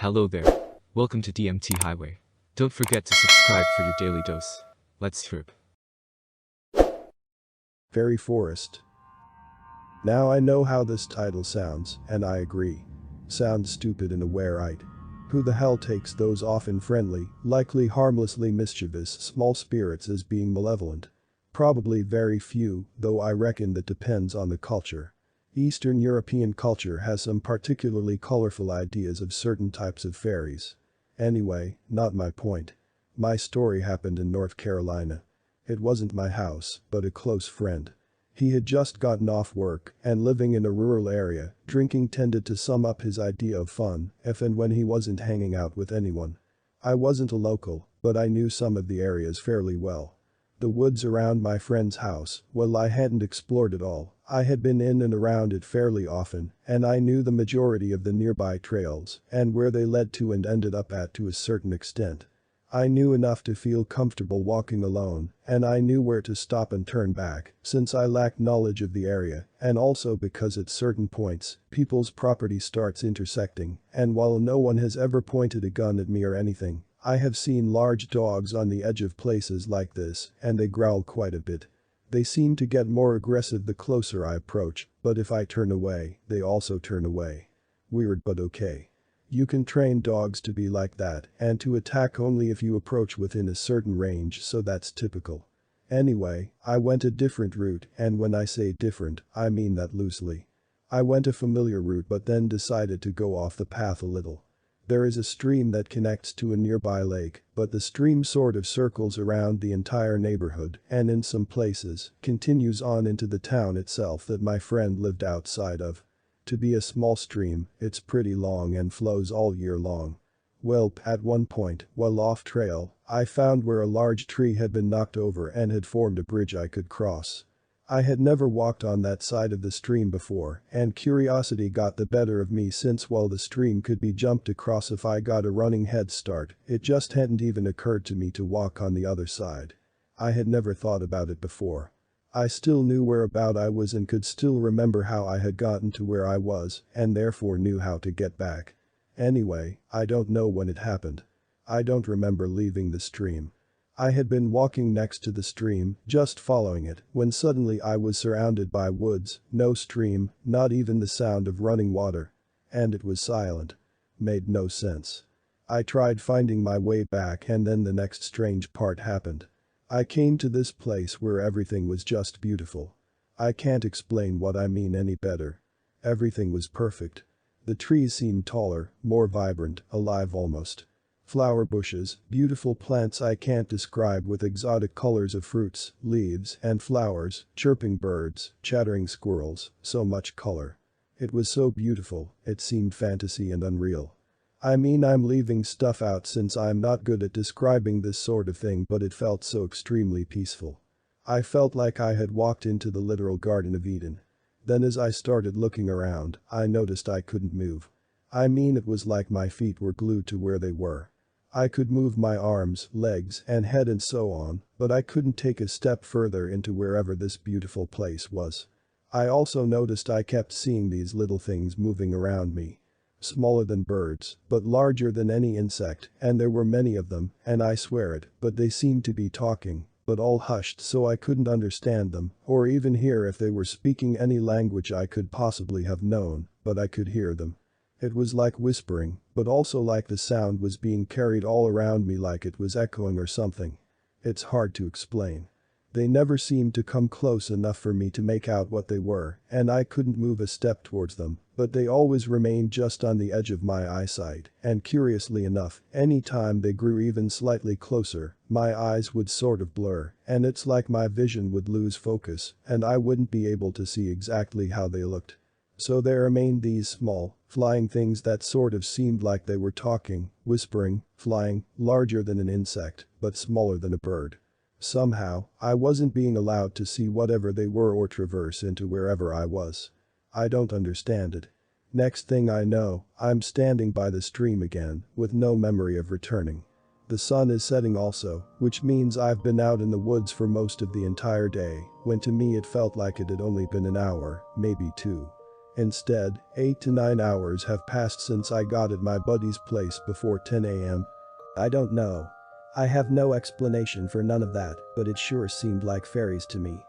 Hello there. Welcome to DMT Highway. Don't forget to subscribe for your daily dose. Let's trip. Fairy Forest. Now I know how this title sounds, and I agree. Sounds stupid in a way, right? Who the hell takes those often friendly, likely harmlessly mischievous small spirits as being malevolent? Probably very few, though I reckon that depends on the culture. Eastern European culture has some particularly colorful ideas of certain types of fairies. Anyway, not my point. My story happened in North Carolina. It wasn't my house, but a close friend. He had just gotten off work and living in a rural area, drinking tended to sum up his idea of fun if and when he wasn't hanging out with anyone. I wasn't a local, but I knew some of the areas fairly well. The woods around my friend's house, well, I hadn't explored it all. I had been in and around it fairly often, and I knew the majority of the nearby trails and where they led to and ended up at to a certain extent. I knew enough to feel comfortable walking alone, and I knew where to stop and turn back, since I lacked knowledge of the area, and also because at certain points, people's property starts intersecting, and while no one has ever pointed a gun at me or anything, I have seen large dogs on the edge of places like this, and they growl quite a bit. They seem to get more aggressive the closer I approach, but if I turn away, they also turn away. Weird but okay. You can train dogs to be like that and to attack only if you approach within a certain range, so that's typical. Anyway, I went a different route, and when I say different, I mean that loosely. I went a familiar route but then decided to go off the path a little. There is a stream that connects to a nearby lake, but the stream sort of circles around the entire neighborhood and in some places continues on into the town itself that my friend lived outside of. To be a small stream, it's pretty long and flows all year long. Well, at one point, while off trail, I found where a large tree had been knocked over and had formed a bridge I could cross. I had never walked on that side of the stream before, and curiosity got the better of me since while the stream could be jumped across if I got a running head start, it just hadn't even occurred to me to walk on the other side. I had never thought about it before. I still knew whereabout I was and could still remember how I had gotten to where I was, and therefore knew how to get back. Anyway, I don't know when it happened. I don't remember leaving the stream. I had been walking next to the stream, just following it, when suddenly I was surrounded by woods, no stream, not even the sound of running water. And it was silent. Made no sense. I tried finding my way back and then the next strange part happened. I came to this place where everything was just beautiful. I can't explain what I mean any better. Everything was perfect. The trees seemed taller, more vibrant, alive almost. Flower bushes, beautiful plants I can't describe with exotic colors of fruits, leaves, and flowers, chirping birds, chattering squirrels, so much color. It was so beautiful, it seemed fantasy and unreal. I mean, I'm leaving stuff out since I'm not good at describing this sort of thing, but it felt so extremely peaceful. I felt like I had walked into the literal Garden of Eden. Then as I started looking around, I noticed I couldn't move. I mean, it was like my feet were glued to where they were. I could move my arms, legs, and head and so on, but I couldn't take a step further into wherever this beautiful place was. I also noticed I kept seeing these little things moving around me. Smaller than birds, but larger than any insect, and there were many of them, and I swear it, but they seemed to be talking, but all hushed so I couldn't understand them, or even hear if they were speaking any language I could possibly have known, but I could hear them. It was like whispering, but also like the sound was being carried all around me like it was echoing or something. It's hard to explain. They never seemed to come close enough for me to make out what they were, and I couldn't move a step towards them, but they always remained just on the edge of my eyesight, and curiously enough, any time they grew even slightly closer, my eyes would sort of blur, and it's like my vision would lose focus, and I wouldn't be able to see exactly how they looked. So there remained these small, flying things that sort of seemed like they were talking, whispering, flying, larger than an insect, but smaller than a bird. Somehow, I wasn't being allowed to see whatever they were or traverse into wherever I was. I don't understand it. Next thing I know, I'm standing by the stream again, with no memory of returning. The sun is setting also, which means I've been out in the woods for most of the entire day, when to me it felt like it had only been an hour, maybe two. Instead, 8 to 9 hours have passed since I got at my buddy's place before 10 a.m. I don't know. I have no explanation for none of that, but it sure seemed like fairies to me.